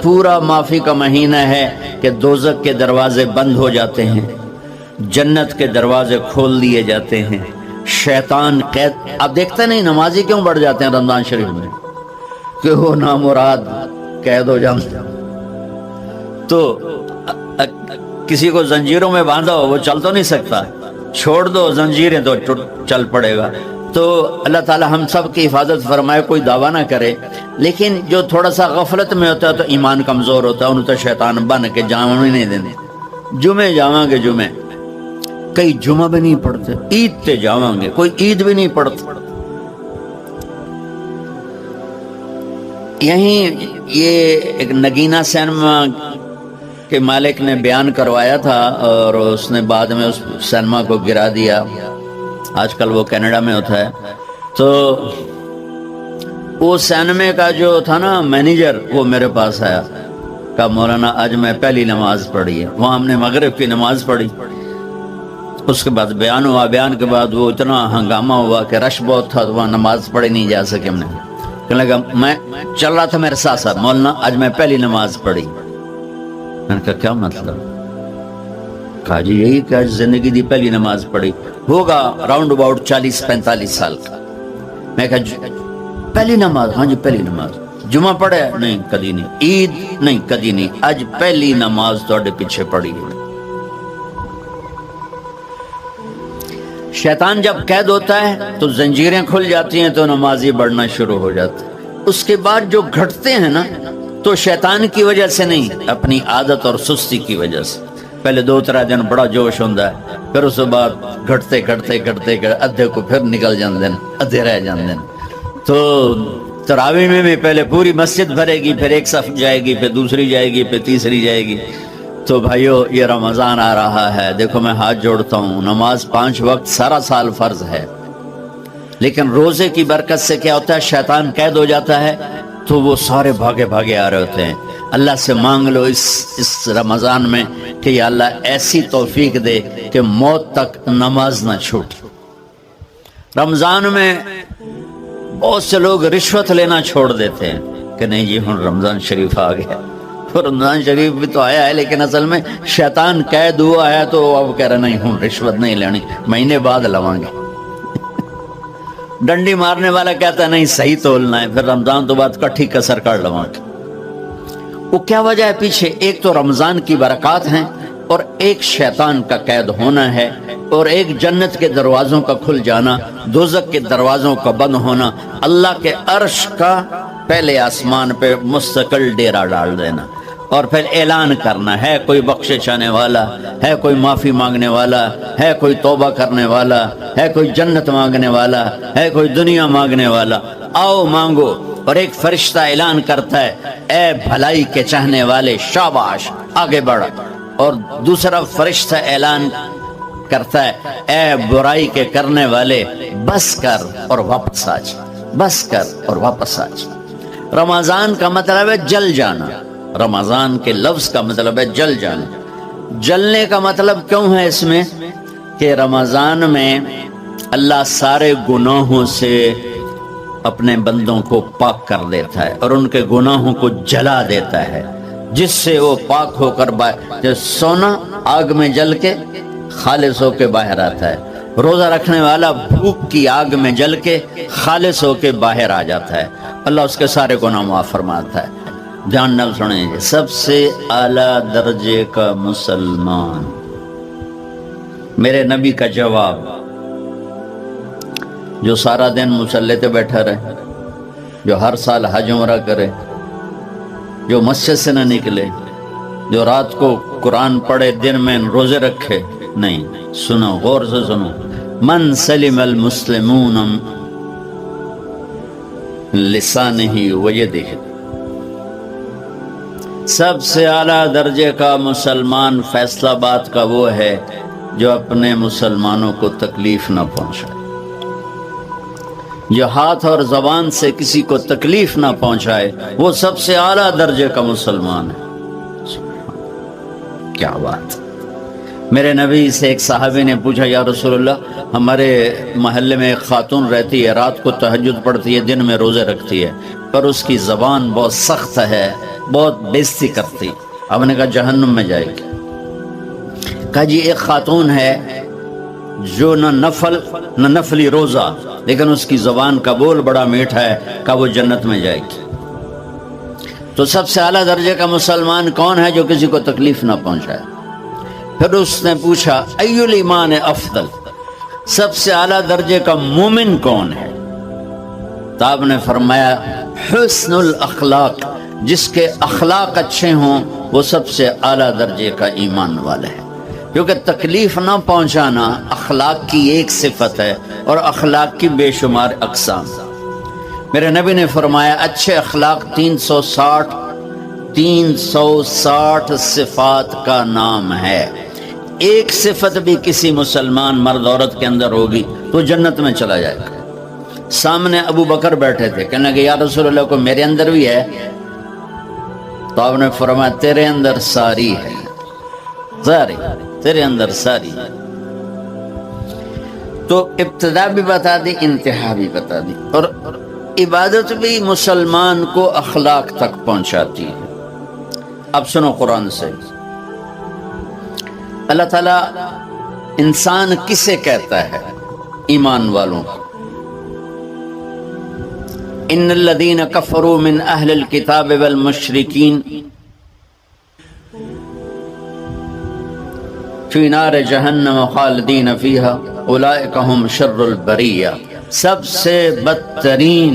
پورا معافی کا مہینہ ہے کہ دوزخ کے دروازے بند ہو جاتے ہیں، جنت کے دروازے کھول دیے جاتے ہیں، شیطان قید. آپ دیکھتے نہیں نمازی کیوں بڑھ جاتے ہیں رمضان شریف میں؟ کہ وہ نامراد قید ہو جاتے ہیں. تو کسی کو زنجیروں میں باندھا ہو وہ چل تو نہیں سکتا، چھوڑ دو زنجیریں تو چل پڑے گا. تو اللہ تعالی ہم سب کی حفاظت فرمائے. کوئی دعویٰ نہ کرے، لیکن جو تھوڑا سا غفلت میں ہوتا ہے تو ایمان کمزور ہوتا ہے، انہوں تو شیطان بن کے جامع نہیں دینے. جمعے جاواں گے، جمعے کئی جمعہ بھی نہیں پڑھتے، عید تے جاواں گے، کوئی عید بھی نہیں پڑھتا. یہیں یہ ایک نگینہ سینما کے مالک نے بیان کروایا تھا اور اس نے بعد میں اس سینما کو گرا دیا. آج کل وہ کینیڈا میں ہوتا ہے. تو وہ سینمے کا جو تھا نا مینیجر، وہ میرے پاس آیا، کہا مولانا آج میں پہلی نماز پڑھی ہے. وہاں ہم نے مغرب کی نماز پڑھی، اس کے بعد بیان ہوا. بیان کے بعد وہ اتنا ہنگامہ ہوا کہ رش بہت تھا، تو وہاں نماز پڑھی نہیں جا سکے. ہم نے کہنے لگا، میں چل رہا تھا میرے ساتھ ساتھ، مولانا آج میں پہلی نماز پڑھی. میں نے کہا کیا مطلب؟ کہا جی یہی کہ آج زندگی دی پہلی نماز پڑھی. ہوگا راؤنڈ اباؤٹ 40-45 سال کا. میں کہا پہلی نماز؟ ہاں جی پہلی نماز. جمعہ پڑھے؟ نہیں کدی نہیں. عید؟ نہیں کدی نہیں. آج پہلی نماز تھوڑے پیچھے پڑھی ہے. شیطان جب قید ہوتا ہے تو زنجیریں کھل جاتی ہیں تو نمازی بڑھنا شروع ہو جاتا ہے. اس کے بعد جو گھٹتے ہیں نا تو شیطان کی وجہ سے نہیں، اپنی عادت اور سستی کی وجہ سے. پہلے 2-3 دن بڑا جوش ہوتا ہے، پھر اس کے بعد گھٹتے ادھے کو پھر نکل جاندے ہیں، ادھے رہ جاندے ہیں. تو تراویح میں بھی پہلے پوری مسجد بھرے گی، پھر ایک صف جائے گی، پھر دوسری جائے گی، پھر تیسری جائے گی. تو بھائیو یہ رمضان آ رہا ہے، دیکھو میں ہاتھ جوڑتا ہوں، نماز 5 وقت سارا سال فرض ہے، لیکن روزے کی برکت سے کیا ہوتا ہے؟ شیطان قید ہو جاتا ہے تو وہ سارے بھاگے آ رہے ہوتے ہیں. اللہ سے مانگ لو اس رمضان میں کہ یا اللہ ایسی توفیق دے کہ موت تک نماز نہ چھوٹے. رمضان میں بہت سے لوگ رشوت لینا چھوڑ دیتے ہیں کہ نہیں جی ہن رمضان شریف آ گیا. رمضان شریف بھی تو آیا ہے، لیکن اصل میں شیطان قید ہوا ہے تو اب کہہ رہے نہیں ہن رشوت نہیں لینی، مہینے بعد لواں گے. ڈنڈی مارنے والا کہتا ہے نہیں صحیح تولنا ہے، پھر رمضان تو بعد کٹھی کسر کر لواں گے. وہ کیا وجہ ہے پیچھے؟ ایک تو رمضان کی برکات ہیں، اور ایک شیطان کا قید ہونا ہے، اور ایک جنت کے دروازوں کا کھل جانا، دوزخ کے دروازوں کا بند ہونا، اللہ کے عرش کا پہلے آسمان پہ مستقل ڈیرا ڈال دینا، اور پھر اعلان کرنا ہے کوئی بخشش آنے والا ہے، کوئی معافی مانگنے والا ہے، کوئی توبہ کرنے والا ہے، کوئی جنت مانگنے والا ہے، کوئی دنیا مانگنے والا، آؤ مانگو. اور ایک فرشتہ اعلان کرتا ہے اے بھلائی کے چاہنے والے شاباش آگے بڑھ، اور دوسرا فرشتہ اعلان کرتا ہے اے برائی کے کرنے والے بس کر اور واپس آ جا، بس کر اور واپس آ جا. رمضان کا مطلب ہے جل جانا، رمضان کے لفظ کا مطلب ہے جل جانا. جلنے کا مطلب کیوں ہے اس میں؟ کہ رمضان میں اللہ سارے گناہوں سے اپنے بندوں کو پاک کر دیتا ہے اور ان کے گناہوں کو جلا دیتا ہے، جس سے وہ پاک ہو کر جیسے سونا آگ میں جل کے خالص ہو کے باہر آتا ہے، روزہ رکھنے والا بھوک کی آگ میں جل کے خالص ہو کے باہر آ جاتا ہے، اللہ اس کے سارے گناہ معاف فرماتا ہے. دھیان نہ سنیں، سب سے اعلیٰ درجے کا مسلمان، میرے نبی کا جواب، جو سارا دن مصلی پہ بیٹھا رہے، جو ہر سال حج عمرہ کرے، جو مسجد سے نہ نکلے، جو رات کو قرآن پڑھے، دن میں روزے رکھے. نہیں، سنو غور سے سنو، من سلم المسلمون لسانہ ویدہ، سب سے اعلیٰ درجے کا مسلمان فیصلہ بات کا وہ ہے جو اپنے مسلمانوں کو تکلیف نہ پہنچائے، جو ہاتھ اور زبان سے کسی کو تکلیف نہ پہنچائے، وہ سب سے اعلیٰ درجے کا مسلمان ہے. کیا بات! میرے نبی سے ایک صحابی نے پوچھا یا رسول اللہ، ہمارے محلے میں ایک خاتون رہتی ہے، رات کو تہجد پڑھتی ہے، دن میں روزے رکھتی ہے، پر اس کی زبان بہت سخت ہے، بہت بےزتی کرتی. آپ نے کہا جہنم میں جائے گی. کہا جی ایک خاتون ہے جو نہ نفلی روزہ لیکن اس کی زبان کا بول بڑا میٹھا ہے، کہا وہ جنت میں جائے گی. تو سب سے اعلیٰ درجے کا مسلمان کون ہے جو کسی کو تکلیف نہ پہنچائے؟ پھر اس نے پوچھا ای الایمان افضل، سب سے اعلیٰ درجے کا مومن کون ہے؟ تو آپ نے فرمایا حسن الاخلاق، جس کے اخلاق اچھے ہوں وہ سب سے اعلیٰ درجے کا ایمان والا ہے. کیونکہ تکلیف نہ پہنچانا اخلاق کی ایک صفت ہے اور اخلاق کی بے شمار اقسام. میرے نبی نے فرمایا اچھے اخلاق 360 صفات کا نام ہے. ایک صفت بھی کسی مسلمان مرد عورت کے اندر ہوگی تو جنت میں چلا جائے گا. سامنے ابو بکر بیٹھے تھے، کہنے لگے یا رسول اللہ کو میرے اندر بھی ہے؟ تو آپ نے فرمایا تیرے اندر ساری ہے، ساری تیرے اندر ساری. تو ابتدا بھی بتا دی، انتہا بھی بتا دی. اور عبادت بھی مسلمان کو اخلاق تک پہنچاتی ہے. اب سنو قرآن سے، اللہ تعالیٰ انسان کسے کہتا ہے؟ ایمان والوں کو. ان الذین کفروا من اہل الکتاب والمشرکین فی نار جہنم خالدین فیہا اولئک ہم شر البریہ. سب سے بدترین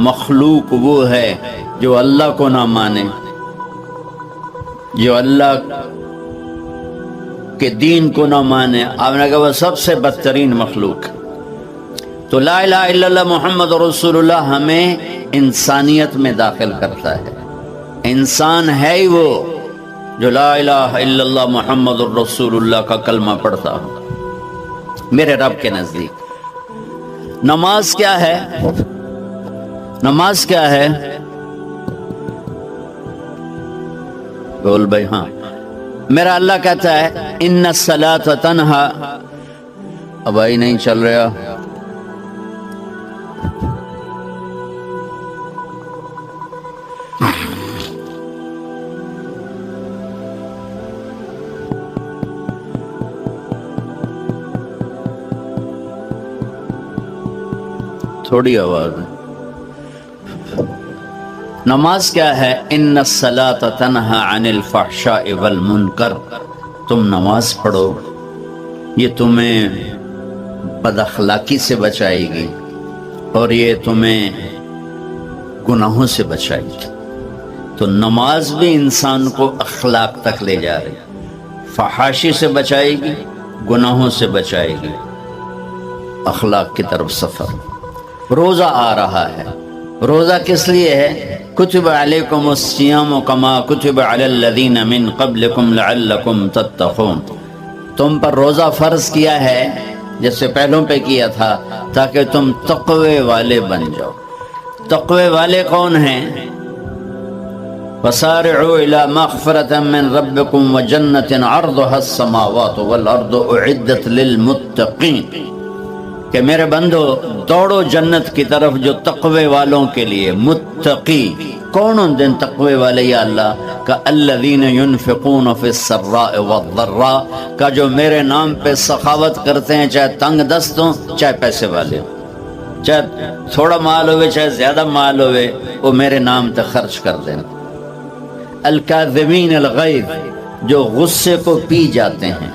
مخلوق وہ ہے جو اللہ کو نہ مانے، جو اللہ کے دین کو نہ مانے. آپ نے کہا وہ سب سے بدترین مخلوق. تو لا الہ الا اللہ محمد رسول اللہ ہمیں انسانیت میں داخل کرتا ہے. انسان ہے ہی وہ جو لا الہ الا اللہ محمد الرسول اللہ کا کلمہ پڑھتا ہوں میرے رب کے نزدیک. نماز کیا ہے؟ نماز کیا ہے؟ بول بھائی. ہاں میرا اللہ کہتا ہے ان الصلاۃ تنہا. اب آئی نہیں چل رہا. تھوڑی آواز ہے. نماز کیا ہے؟ ان الصلاۃ تنہا عن الفحشاء والمنکر. تم نماز پڑھو، یہ تمہیں بد اخلاقی سے بچائے گی اور یہ تمہیں گناہوں سے بچائے گی. تو نماز بھی انسان کو اخلاق تک لے جا رہی، فحاشی سے بچائے گی، گناہوں سے بچائے گی، اخلاق کی طرف سفر. روزہ آ رہا ہے. روزہ کس لیے ہے؟ کتب علیکم الصیام کما کتب علی الذین من قبلکم لعلکم تتقون. تم پر روزہ فرض کیا ہے جیسے پہلوں پہ کیا تھا تاکہ تم تقوی والے بن جاؤ. تقوی والے کون ہیں؟ وسارعوا الی مغفرۃ من ربکم وجنۃ عرضها السماوات والارض اعدت للمتقین. کہ میرے بندو دوڑو جنت کی طرف جو تقوی والوں کے لیے. متقی کون ان دن تقوی والے یا اللہ کا؟ الذین ينفقون فی السراء والضراء کا جو میرے نام پہ سخاوت کرتے ہیں، چاہے تنگ دست ہوں چاہے پیسے والے ہوں، چاہے تھوڑا مال ہوئے چاہے زیادہ مال ہوئے، وہ میرے نام پہ خرچ کر دیں. الکاظمین الغیظ جو غصے کو پی جاتے ہیں،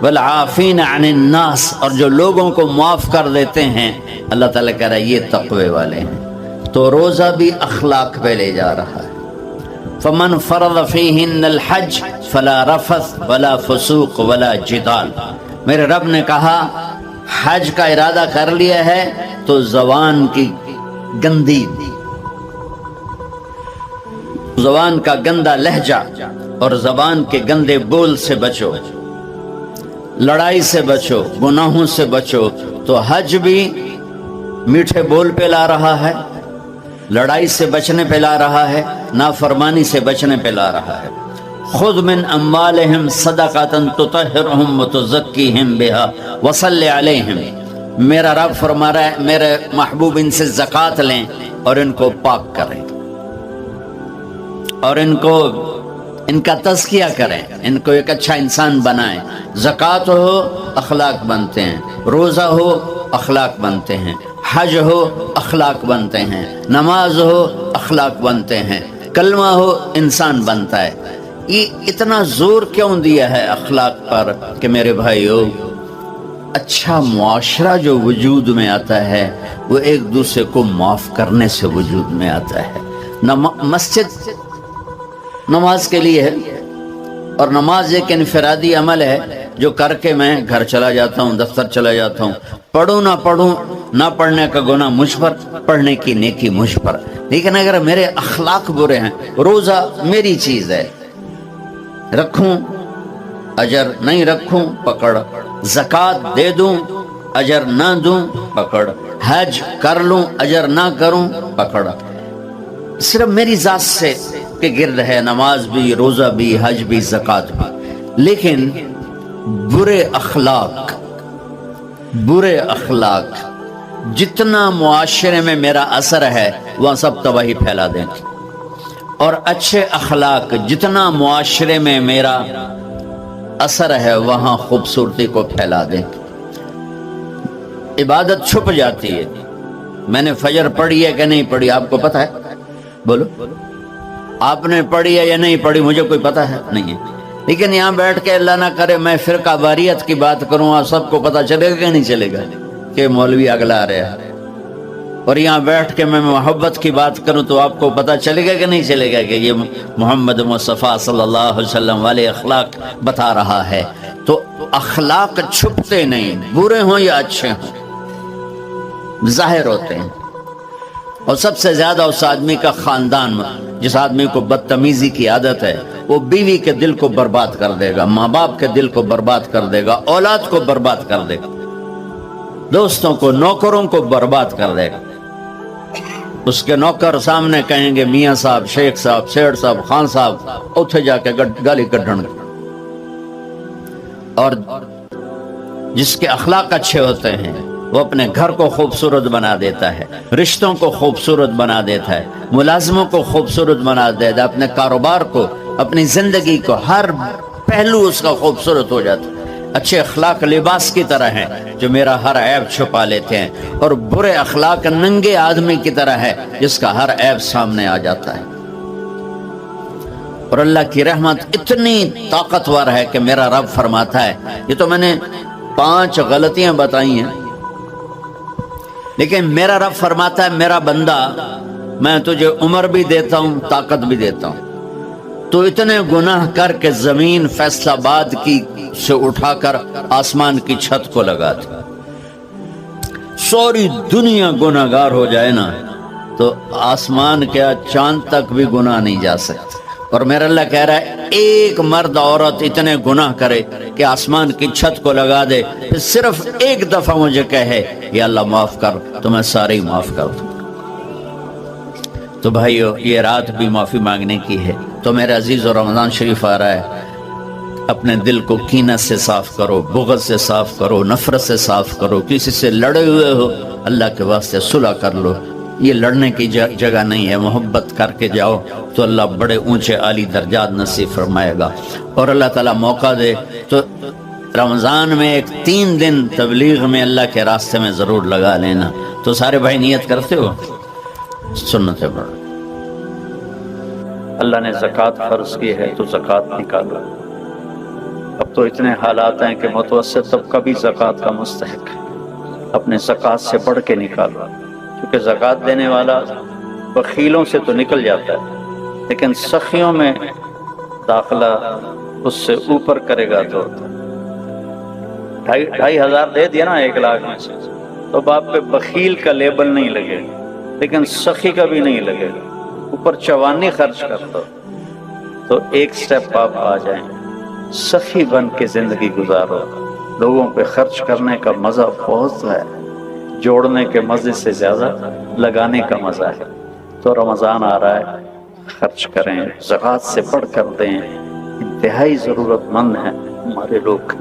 والعافین عن الناس اور جو لوگوں کو معاف کر دیتے ہیں. اللہ تعالیٰ کہہ رہا ہے یہ تقوی والے ہیں. تو روزہ بھی اخلاق پہ لے جا رہا ہے. فمن فرض فیہن الحج فلا رفث ولا فسوق ولا جدال. میرے رب نے کہا حج کا ارادہ کر لیا ہے تو زبان کی گندی، زبان کا گندا لہجہ اور زبان کے گندے بول سے بچو، لڑائی سے بچو، گناہوں سے بچو. تو حج بھی میٹھے بول پہ لا رہا ہے، لڑائی سے بچنے پہ لا رہا ہے، نافرمانی سے بچنے پہ لا رہا ہے. خذ من اموالہم صدقۃ تطہرہم وتزکیہم بہا وصلی علیہم. میرا رب فرما رہا ہے میرے محبوب ان سے زکوٰۃ لیں اور ان کو پاک کریں. اور ان کا تزکیہ کریں، ان کو ایک اچھا انسان بنائیں۔ زکوٰۃ ہو اخلاق بنتے ہیں، روزہ ہو اخلاق بنتے ہیں، حج ہو اخلاق بنتے ہیں، نماز ہو اخلاق بنتے ہیں، کلمہ ہو انسان بنتا ہے۔ یہ اتنا زور کیوں دیا ہے اخلاق پر کہ میرے بھائیو، اچھا معاشرہ جو وجود میں آتا ہے وہ ایک دوسرے کو معاف کرنے سے وجود میں آتا ہے۔ مسجد نماز کے لیے ہے، اور نماز ایک انفرادی عمل ہے جو کر کے میں گھر چلا جاتا ہوں، دفتر چلا جاتا ہوں، پڑھوں نہ پڑھنے کا گناہ مجھ پر، پڑھنے کی نیکی مجھ پر۔ لیکن اگر میرے اخلاق برے ہیں، روزہ میری چیز ہے، رکھوں اجر، نہیں رکھوں پکڑ، زکوٰۃ دے دوں اجر نہ دوں پکڑ، حج کر لوں اجر نہ کروں پکڑ۔ صرف میری ذات سے کے گرد ہے نماز بھی، روزہ بھی، حج بھی، زکوٰۃ بھی۔ لیکن برے اخلاق جتنا معاشرے میں میرا اثر ہے وہاں سب تباہی پھیلا دیں گے، اور اچھے اخلاق جتنا معاشرے میں میرا اثر ہے وہاں خوبصورتی کو پھیلا دیں گے۔ عبادت چھپ جاتی ہے۔ میں نے فجر پڑھی ہے کہ نہیں پڑھی آپ کو پتہ ہے؟ بولو، آپ نے پڑھی ہے یا نہیں پڑھی مجھے کوئی پتہ ہے نہیں ہے۔ لیکن یہاں بیٹھ کے اللہ نہ کرے میں فرقہ واریت کی بات کروں، آپ سب کو پتہ چلے گا کہ نہیں چلے گا کہ مولوی اگلا رہے ہیں؟ اور یہاں بیٹھ کے میں محبت کی بات کروں تو آپ کو پتہ چلے گا کہ نہیں چلے گا کہ یہ محمد مصطفیٰ صلی اللہ علیہ وسلم والے اخلاق بتا رہا ہے۔ تو اخلاق چھپتے نہیں، برے ہوں یا اچھے ہوں، ظاہر ہوتے ہیں۔ اور سب سے زیادہ اس آدمی کا خاندان، جس آدمی کو بدتمیزی کی عادت ہے، وہ بیوی کے دل کو برباد کر دے گا، ماں باپ کے دل کو برباد کر دے گا، اولاد کو برباد کر دے گا، دوستوں کو، نوکروں کو برباد کر دے گا۔ اس کے نوکر سامنے کہیں گے میاں صاحب، شیخ صاحب، سیٹھ صاحب، خان صاحب، اتھے جا کے گالی کڈھن گے۔ اور جس کے اخلاق اچھے ہوتے ہیں وہ اپنے گھر کو خوبصورت بنا دیتا ہے، رشتوں کو خوبصورت بنا دیتا ہے، ملازموں کو خوبصورت بنا دیتا ہے، اپنے کاروبار کو، اپنی زندگی کو، ہر پہلو اس کا خوبصورت ہو جاتا ہے۔ اچھے اخلاق لباس کی طرح ہیں جو میرا ہر عیب چھپا لیتے ہیں، اور برے اخلاق ننگے آدمی کی طرح ہے جس کا ہر عیب سامنے آ جاتا ہے۔ اور اللہ کی رحمت اتنی طاقتور ہے کہ میرا رب فرماتا ہے، یہ تو میں نے 5 غلطیاں بتائی ہیں، لیکن میرا رب فرماتا ہے میرا بندہ میں تجھے عمر بھی دیتا ہوں، طاقت بھی دیتا ہوں، تو اتنے گناہ کر کے زمین فیصل آباد کی سے اٹھا کر آسمان کی چھت کو لگا دے، ساری دنیا گناہ گار ہو جائے نا تو آسمان کیا چاند تک بھی گناہ نہیں جا سکتے۔ اور میرا اللہ کہہ رہا ہے ایک مرد عورت اتنے گناہ کرے کہ آسمان کی چھت کو لگا دے، پھر صرف ایک دفعہ مجھے کہے یا اللہ معاف کر، تو میں سارے ہی معاف کر دوں۔ تو بھائیو یہ رات بھی معافی مانگنے کی ہے۔ تو میرے عزیز، رمضان شریف آ رہا ہے، اپنے دل کو کینہ سے صاف کرو، بغض سے صاف کرو، نفرت سے صاف کرو، کسی سے لڑے ہوئے ہو اللہ کے واسطے صلح کر لو۔ یہ لڑنے کی جگہ نہیں ہے، محبت کر کے جاؤ تو اللہ بڑے اونچے عالی درجات نصیب فرمائے گا۔ اور اللہ تعالیٰ موقع دے تو رمضان میں ایک 3 دن تبلیغ میں اللہ کے راستے میں ضرور لگا لینا۔ تو سارے بھائی نیت کرتے ہو؟ سنتیں پڑھ۔ اللہ نے زکوٰۃ فرض کی ہے تو زکوٰۃ نکالو۔ اب تو اتنے حالات ہیں کہ متوسط طبقہ بھی زکوٰۃ کا مستحق ہے، اپنے زکوٰۃ سے بڑھ کے نکالو، کیونکہ زکوٰۃ دینے والا بخیلوں سے تو نکل جاتا ہے، لیکن سخیوں میں داخلہ اس سے اوپر کرے گا تو 2,500 دے دیا نا 1 لاکھ میں سے، تو باپ پہ بخیل کا لیبل نہیں لگے گا، لیکن سخی کا بھی نہیں لگے گا۔ اوپر 54 خرچ کرتا تو ایک سٹیپ آپ آ جائیں، سخی بن کے زندگی گزارو۔ لوگوں پہ خرچ کرنے کا مزہ بہت ہے، جوڑنے کے مزے سے زیادہ لگانے کا مزہ ہے۔ تو رمضان آ رہا ہے، خرچ کریں، زکوٰۃ سے بڑھ کر دیں، انتہائی ضرورت مند ہیں ہمارے لوگ۔